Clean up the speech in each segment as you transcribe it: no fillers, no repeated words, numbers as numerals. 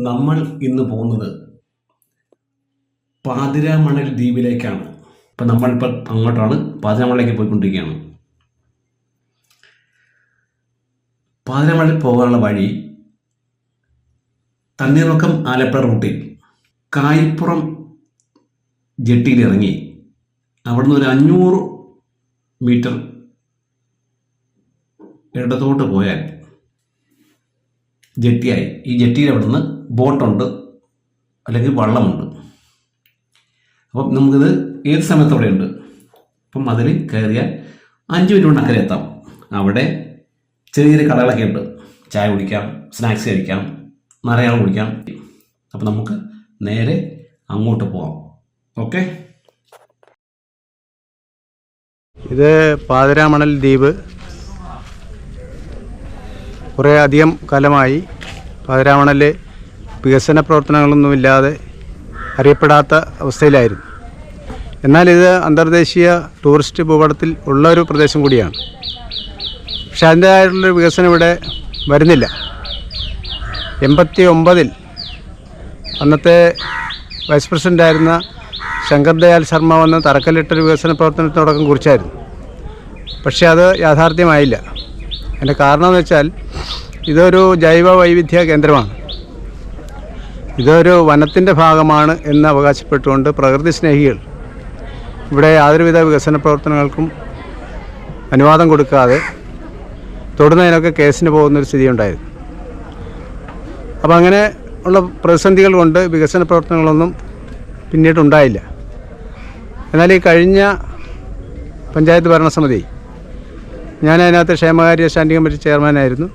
നമ്മൾ ഇന്ന് പോകുന്നത് പാതിരാമണൽ ദ്വീപിലേക്കാണ്. ഇപ്പം നമ്മളിപ്പോൾ അങ്ങോട്ടാണ് പാതിരാമണലിലേക്ക് പോയിക്കൊണ്ടിരിക്കുകയാണ്. പാതിരാമണലിൽ പോകാനുള്ള വഴി തണ്ണീർമുക്കം ആലപ്പുഴ റൂട്ടിൽ കായിപ്പുറം ജെട്ടിയിൽ ഇറങ്ങി അവിടുന്ന് ഒരു 500 മീറ്റർ ഇടത്തോട്ട് പോയാൽ ജെട്ടിയായി. ഈ ജെട്ടിയിൽ അവിടുന്ന് ബോട്ടുണ്ട്, അല്ലെങ്കിൽ വള്ളമുണ്ട്. അപ്പം നമുക്കിത് ഏത് സമയത്ത് അവിടെ ഉണ്ട്. അപ്പം അതിൽ കയറിയാൽ 5 മിനിറ്റ് കൊണ്ട് അക്കരെ എത്താം. അവിടെ ചെറിയ ചെറിയ കടകളൊക്കെ ഉണ്ട്. ചായ കുടിക്കാം, സ്നാക്സ് കഴിക്കാം, നാരങ്ങ കുടിക്കാം. അപ്പം നമുക്ക് നേരെ അങ്ങോട്ട് പോവാം. ഓക്കെ. ഇത് പാതിരാമണൽ ദ്വീപ്. കുറേ അധികം കാലമായി പാതിരാമണൽ വികസന പ്രവർത്തനങ്ങളൊന്നുമില്ലാതെ അറിയപ്പെടാത്ത അവസ്ഥയിലായിരുന്നു. എന്നാൽ ഇത് അന്തർദേശീയ ടൂറിസ്റ്റ് ഭൂപടത്തിൽ ഉള്ള ഒരു പ്രദേശം കൂടിയാണ്. പക്ഷെ അതിൻ്റേതായിട്ടുള്ളൊരു വികസനം ഇവിടെ വരുന്നില്ല. 89-ൽ അന്നത്തെ വൈസ് പ്രസിഡൻ്റായിരുന്ന ശങ്കർ ദയാൽ ശർമ്മ വന്ന് തറക്കല്ലിട്ടൊരു വികസന പ്രവർത്തനത്തിന് തുടക്കം കുറിച്ചായിരുന്നു. പക്ഷേ അത് യാഥാർത്ഥ്യമായില്ല. അതിൻ്റെ കാരണമെന്ന് വെച്ചാൽ ഇതൊരു ജൈവ വൈവിധ്യ കേന്ദ്രമാണ്. ഇതൊരു വനത്തിൻ്റെ ഭാഗമാണ് എന്ന് അവകാശപ്പെട്ടുകൊണ്ട് പ്രകൃതി സ്നേഹികൾ ഇവിടെ യാതൊരുവിധ വികസന പ്രവർത്തനങ്ങൾക്കും അനുവാദം കൊടുക്കാതെ തൊടുന്നതിനൊക്കെ കേസിന് പോകുന്നൊരു സ്ഥിതി ഉണ്ടായിരുന്നു. അപ്പോൾ അങ്ങനെ ഉള്ള പ്രതിസന്ധികൾ കൊണ്ട് വികസന പ്രവർത്തനങ്ങളൊന്നും പിന്നീടുണ്ടായില്ല. എന്നാൽ ഈ കഴിഞ്ഞ പഞ്ചായത്ത് ഭരണസമിതി, ഞാൻ അതിനകത്ത് ക്ഷേമകാര്യ സ്റ്റാൻഡിംഗ് കമ്മിറ്റി ചെയർമാനായിരുന്നു.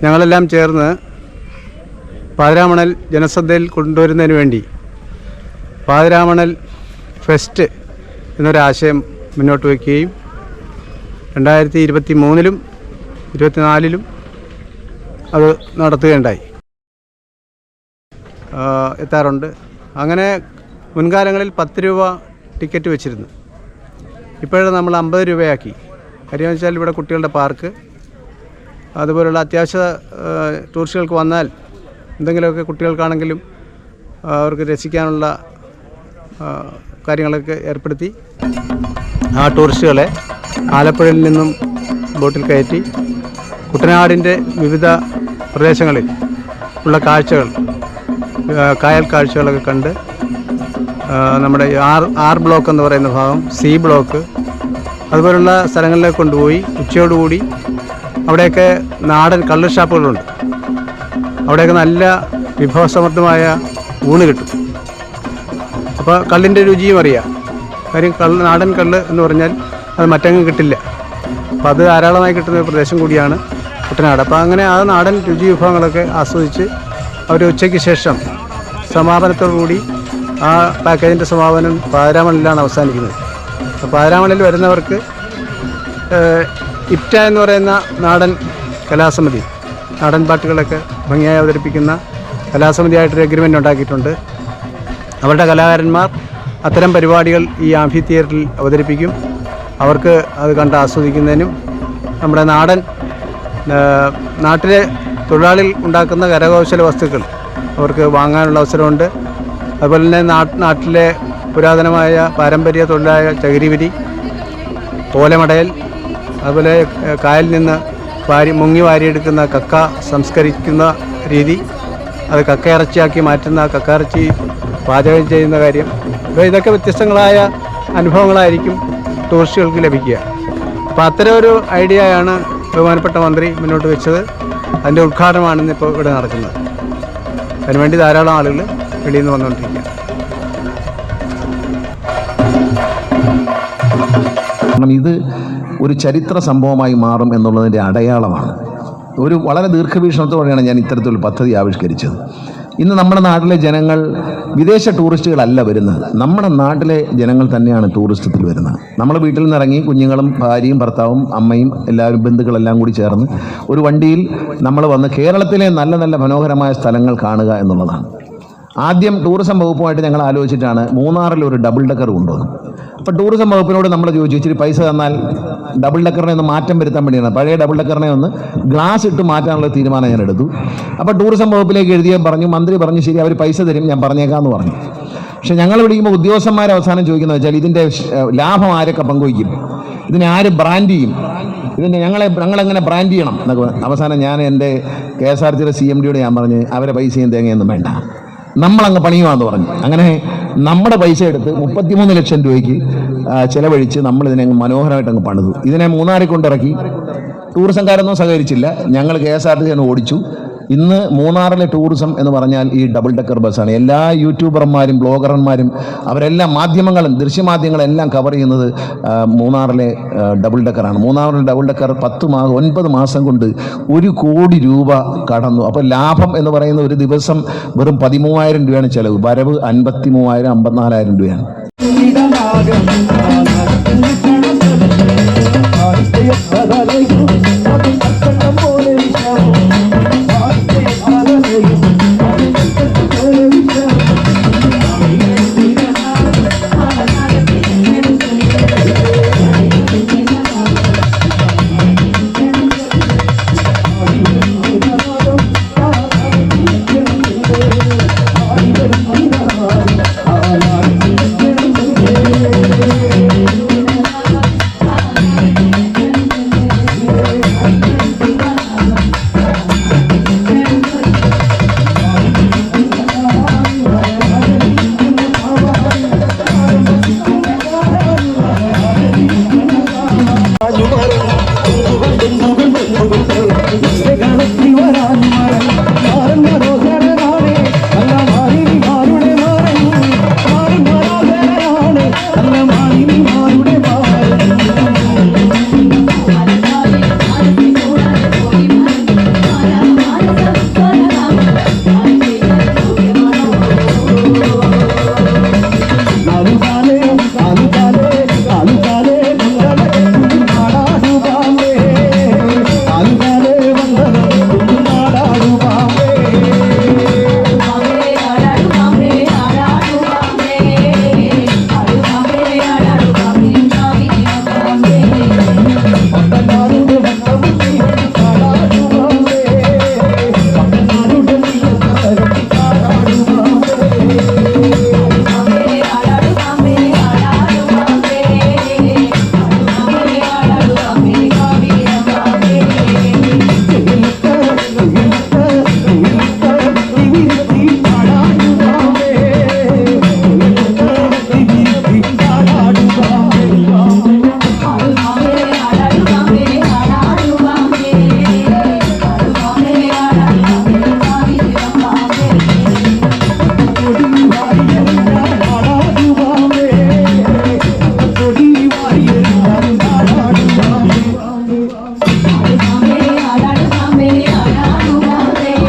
ഞങ്ങളെല്ലാം ചേർന്ന് പാതിരാമണൽ ജനശ്രദ്ധയിൽ കൊണ്ടുവരുന്നതിന് വേണ്ടി പാതിരാമണൽ ഫെസ്റ്റ് എന്നൊരാശയം മുന്നോട്ട് വയ്ക്കുകയും 2023-ലും 24-ലും അത് നടത്തുകയുണ്ടായി. എത്താറുണ്ട്. അങ്ങനെ മുൻകാലങ്ങളിൽ 10 രൂപ ടിക്കറ്റ് വെച്ചിരുന്നു. ഇപ്പോഴത് നമ്മൾ 50 രൂപയാക്കി. കാര്യമെന്ന് വെച്ചാൽ ഇവിടെ കുട്ടികളുടെ പാർക്ക്, അതുപോലുള്ള അത്യാവശ്യ ടൂറിസ്റ്റുകൾക്ക് വന്നാൽ എന്തെങ്കിലുമൊക്കെ കുട്ടികൾക്കാണെങ്കിലും അവർക്ക് രസിക്കാനുള്ള കാര്യങ്ങളൊക്കെ ഏർപ്പെടുത്തി ആ ടൂറിസ്റ്റുകളെ ആലപ്പുഴയിൽ നിന്നും ബോട്ടിൽ കയറ്റി കുട്ടനാടിൻ്റെ വിവിധ പ്രദേശങ്ങളിൽ ഉള്ള കാഴ്ചകൾ, കായൽ കാഴ്ചകളൊക്കെ കണ്ട് നമ്മുടെ ആർ ബ്ലോക്ക് എന്ന് പറയുന്ന ഭാഗം, സി ബ്ലോക്ക്, അതുപോലുള്ള സ്ഥലങ്ങളിലേക്ക് കൊണ്ടുപോയി ഉച്ചയോടുകൂടി അവിടെയൊക്കെ നാടൻ കള്ള് ഷാപ്പുകളുണ്ട്. അവിടെയൊക്കെ നല്ല വിഭവസമൃദ്ധമായ ഊണ് കിട്ടും. അപ്പോൾ കള്ളിൻ്റെ രുചിയും അറിയാം. കാര്യം നാടൻ കള്ള് എന്ന് പറഞ്ഞാൽ അത് മറ്റെങ്ങും കിട്ടില്ല. അപ്പോൾ അത് ധാരാളമായി കിട്ടുന്ന ഒരു പ്രദേശം കൂടിയാണ് കുട്ടനാട്. അപ്പോൾ അങ്ങനെ ആ നാടൻ രുചി വിഭവങ്ങളൊക്കെ ആസ്വദിച്ച് അവർ ഉച്ചയ്ക്ക് ശേഷം സമാപനത്തോടുകൂടി ആ പാക്കേജിൻ്റെ സമാപനം പാതിരാമണലിലാണ് അവസാനിക്കുന്നത്. അപ്പോൾ പാതിരാമണലിൽ വരുന്നവർക്ക് ഇപ്റ്റ എന്ന് പറയുന്ന നാടൻ കലാസമിതി, നാടൻ പാട്ടുകളൊക്കെ ഭംഗിയായി അവതരിപ്പിക്കുന്ന കലാസമിതിയായിട്ടൊരു എഗ്രിമെൻ്റ് ഉണ്ടാക്കിയിട്ടുണ്ട്. അവരുടെ കലാകാരന്മാർ അത്തരം പരിപാടികൾ ഈ ആംഫി തിയേറ്ററിൽ അവതരിപ്പിക്കും. അവർക്ക് അത് കണ്ട് ആസ്വദിക്കുന്നതിനും നമ്മുടെ നാട്ടിലെ തൊഴിലാളികൾ ഉണ്ടാക്കുന്ന കരകൗശല വസ്തുക്കൾ അവർക്ക് വാങ്ങാനുള്ള അവസരമുണ്ട്. അതുപോലെ തന്നെ നാട്ടിലെ പുരാതനമായ പാരമ്പര്യ തൊഴിലായ ചകിരിവിരി, ഓലമടയൽ, അതുപോലെ കായലിൽ നിന്ന് മുങ്ങി വാരിയെടുക്കുന്ന കക്ക സംസ്കരിക്കുന്ന രീതി, അത് കക്ക ഇറച്ചിയാക്കി മാറ്റുന്ന കക്ക ഇറച്ചി പാചകം ചെയ്യുന്ന കാര്യം, അപ്പോൾ ഇതൊക്കെ വ്യത്യസ്തങ്ങളായ അനുഭവങ്ങളായിരിക്കും ടൂറിസ്റ്റുകൾക്ക് ലഭിക്കുക. അപ്പോൾ അത്തരം ഒരു ഐഡിയയാണ് ബഹുമാനപ്പെട്ട മന്ത്രി മുന്നോട്ട് വെച്ചത്. അതിൻ്റെ ഉദ്ഘാടനമാണ് ഇന്നിപ്പോൾ ഇവിടെ നടക്കുന്നത്. അതിനുവേണ്ടി ധാരാളം ആളുകൾ വെളിയിൽ നിന്ന് വന്നുകൊണ്ടിരിക്കുക. ഇത് ഒരു ചരിത്ര സംഭവമായി മാറും എന്നുള്ളതിൻ്റെ അടയാളമാണ്. ഒരു വളരെ ദീർഘവീക്ഷണത്തോടെയാണ് ഞാൻ ഇത്തരത്തിലൊരു പദ്ധതി ആവിഷ്കരിച്ചത്. ഇന്ന് നമ്മുടെ നാട്ടിലെ ജനങ്ങൾ വിദേശ ടൂറിസ്റ്റുകളല്ല വരുന്നത്, നമ്മുടെ നാട്ടിലെ ജനങ്ങൾ തന്നെയാണ് ടൂറിസത്തിൽ വരുന്നത്. നമ്മൾ വീട്ടിൽ നിന്ന് ഇറങ്ങി കുഞ്ഞുങ്ങളും ഭാര്യയും ഭർത്താവും അമ്മയും എല്ലാവരും ബന്ധുക്കളെല്ലാം കൂടി ചേർന്ന് ഒരു വണ്ടിയിൽ നമ്മൾ വന്ന് കേരളത്തിലെ നല്ല നല്ല മനോഹരമായ സ്ഥലങ്ങൾ കാണുക എന്നുള്ളതാണ്. ആദ്യം ടൂറിസം വകുപ്പുമായിട്ട് ഞങ്ങൾ ആലോചിച്ചിട്ടാണ് മൂന്നാറിൽ ഒരു ഡബിൾ ഡെക്കർ കൊണ്ടുവന്നത്. അപ്പോൾ ടൂറിസം വകുപ്പിനോട് നമ്മൾ ചോദിച്ചു, ഇച്ചിരി പൈസ തന്നാൽ ഡബിൾ ഡെക്കറിനെ ഒന്ന് മാറ്റം വരുത്താൻ വേണ്ടിയാണ്, പഴയ ഡബിൾ ഡെക്കറിനെ ഒന്ന് ഗ്ലാസ് ഇട്ട് മാറ്റാനുള്ള തീരുമാനം ഞാൻ എടുത്തു. അപ്പോൾ ടൂറിസം വകുപ്പിലേക്ക് എഴുതിയാൽ പറഞ്ഞു, മന്ത്രി പറഞ്ഞു ശരി അവർ പൈസ തരും, ഞാൻ പറഞ്ഞേക്കാമെന്ന് പറഞ്ഞു. പക്ഷെ ഞങ്ങൾ വിളിക്കുമ്പോൾ ഉദ്യോഗസ്ഥന്മാർ അവസാനം ചോദിക്കുന്നത് വെച്ചാൽ ഇതിൻ്റെ ലാഭം ആരൊക്കെ പങ്കുവയ്ക്കും, ഇതിനെ ആര് ബ്രാൻഡ് ചെയ്യും, ഇതിൻ്റെ ഞങ്ങളെങ്ങനെ ബ്രാൻഡ് ചെയ്യണം എന്നൊക്കെ. അവസാനം ഞാൻ എൻ്റെ KSRTC CMD ഞാൻ പറഞ്ഞ് അവരെ പൈസയും തേങ്ങയൊന്നും വേണ്ട, നമ്മളങ്ങ് പണിയുവാന്ന് പറഞ്ഞു. അങ്ങനെ നമ്മുടെ പൈസ എടുത്ത് 33 ലക്ഷം രൂപയ്ക്ക് ചിലവഴിച്ച് നമ്മളിതിനെ മനോഹരമായിട്ട് അങ്ങ് പണിതു. ഇതിനെ മൂന്നാറിൽ കൊണ്ടിറക്കി. ടൂറിസംകാരൊന്നും സഹകരിച്ചില്ല, ഞങ്ങൾ KSRTC ഓടിച്ചു. ഇന്ന് മൂന്നാറിലെ ടൂറിസം എന്ന് പറഞ്ഞാൽ ഈ ഡബിൾ ഡെക്കർ ബസ്സാണ്. എല്ലാ യൂട്യൂബർമാരും ബ്ലോഗർമാരും അവരെല്ലാം മാധ്യമങ്ങളും ദൃശ്യമാധ്യമങ്ങളെല്ലാം കവർ ചെയ്യുന്നത് മൂന്നാറിലെ ഡബിൾ ഡെക്കറാണ്. മൂന്നാറിലെ ഡബിൾ ഡെക്കർ 9 മാസം കൊണ്ട് 1 കോടി രൂപ കടന്നു. അപ്പോൾ ലാഭം എന്ന് പറയുന്ന ഒരു ദിവസം വെറും 13,000 രൂപയാണ് ചിലവ്, വരവ് 53,000 54,000 രൂപയാണ്. ും